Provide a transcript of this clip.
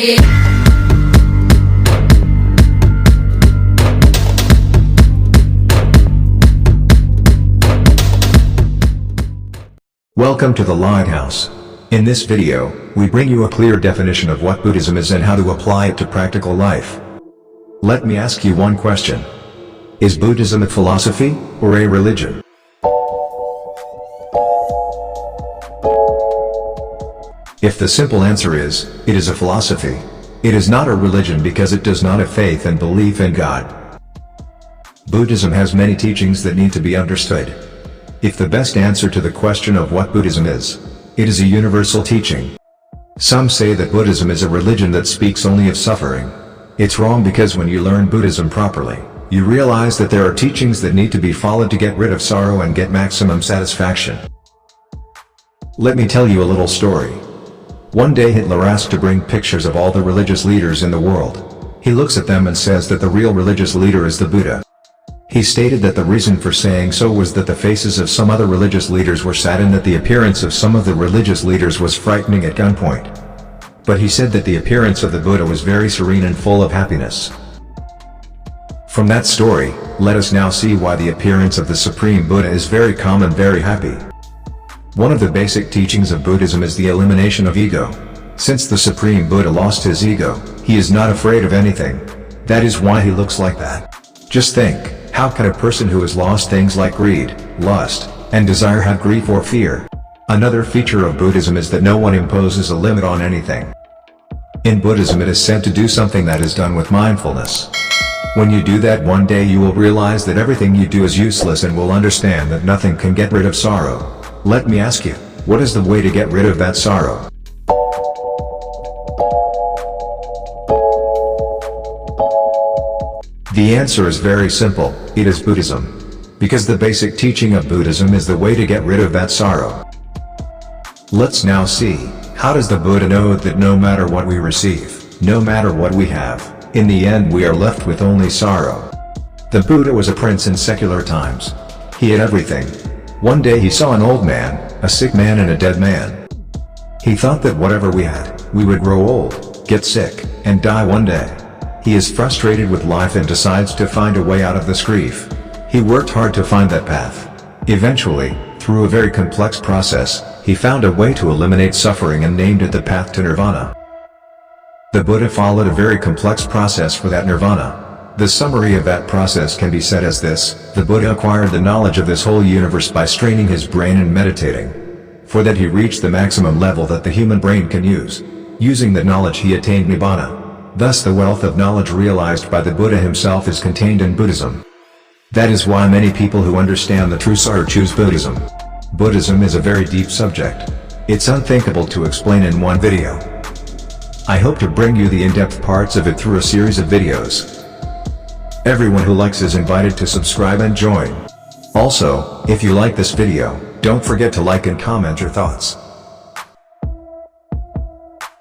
Welcome to the Lighthouse. In this video, we bring you a clear definition of what Buddhism is and how to apply it to practical life. Let me ask you one question. Is Buddhism a philosophy, or a religion? If the simple answer is, it is a philosophy, it is not a religion because it does not have faith and belief in God. Buddhism has many teachings that need to be understood. If the best answer to the question of what Buddhism is, it is a universal teaching. Some say that Buddhism is a religion that speaks only of suffering. It's wrong because when you learn Buddhism properly, you realize that there are teachings that need to be followed to get rid of sorrow and get maximum satisfaction. Let me tell you a little story. One day Hitler asked to bring pictures of all the religious leaders in the world. He looks at them and says that the real religious leader is the Buddha. He stated that the reason for saying so was that the faces of some other religious leaders were sad and that the appearance of some of the religious leaders was frightening at gunpoint. But he said that the appearance of the Buddha was very serene and full of happiness. From that story, let us now see why the appearance of the Supreme Buddha is very calm and very happy. One of the basic teachings of Buddhism is the elimination of ego. Since the Supreme Buddha lost his ego, he is not afraid of anything. That is why he looks like that. Just think, how can a person who has lost things like greed, lust, and desire have grief or fear? Another feature of Buddhism is that no one imposes a limit on anything. In Buddhism it is said to do something that is done with mindfulness. When you do that one day you will realize that everything you do is useless and will understand that nothing can get rid of sorrow. Let me ask you, what is the way to get rid of that sorrow? The answer is very simple, it is Buddhism. Because the basic teaching of Buddhism is the way to get rid of that sorrow. Let's now see, how does the Buddha know that no matter what we receive, no matter what we have, in the end we are left with only sorrow? The Buddha was a prince in secular times. He had everything. One day he saw an old man, a sick man and a dead man. He thought that whatever we had, we would grow old, get sick, and die one day. He is frustrated with life and decides to find a way out of this grief. He worked hard to find that path. Eventually, through a very complex process, he found a way to eliminate suffering and named it the path to nirvana. The Buddha followed a very complex process for that nirvana. The summary of that process can be said as this: the Buddha acquired the knowledge of this whole universe by straining his brain and meditating. For that he reached the maximum level that the human brain can use. Using that knowledge he attained nibbana. Thus the wealth of knowledge realized by the Buddha himself is contained in Buddhism. That is why many people who understand the true sorrow choose Buddhism. Buddhism is a very deep subject. It's unthinkable to explain in one video. I hope to bring you the in-depth parts of it through a series of videos. Everyone who likes is invited to subscribe and join. Also, if you like this video, don't forget to like and comment your thoughts.